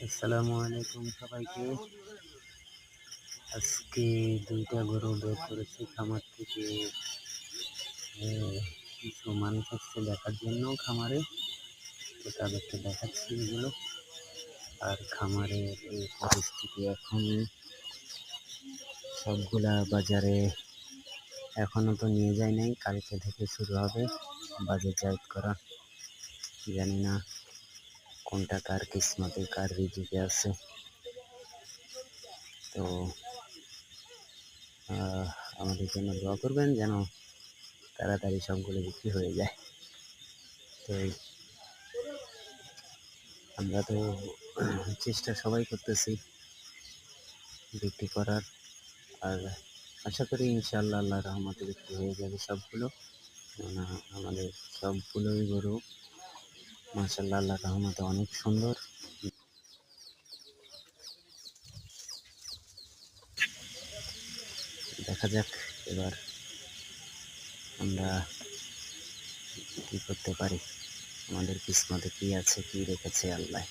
আসসালামু আলাইকুম সবাইকে। আজকে দুইটা গরু বের করেছি খামার থেকে। কিছু মানুষ আসছে দেখার জন্য খামারে, তো তাদেরকে দেখাচ্ছি এগুলো। আর খামারের এই পরিস্থিতি এখন সবগুলা বাজারে এখনো তো নিয়ে যায় নাই, কালকে থেকে শুরু হবে বাজারজাত করা। জানি না কোনটা কার কিসমতে, কার রিজিকে আছে। তো আমাদের জন্য দোয়া করবেন যেন তাড়াতাড়ি সবগুলো বিক্রি হয়ে যায়। তো আমরা তো চেষ্টা সবাই করতেছি বিক্রি করার, আর আশা করি ইনশাআল্লাহ আল্লাহর রহমতে বিক্রি হয়ে যাবে সবগুলো। কেননা আমাদের সবগুলোই গরু মাশাআল্লাহ আল্লাহর রহমতে অনেক সুন্দর। দেখা যাক এবার আমরা কি করতে পারি, আমাদের কিসমতে কি আছে, কি রেখেছে আল্লাহ।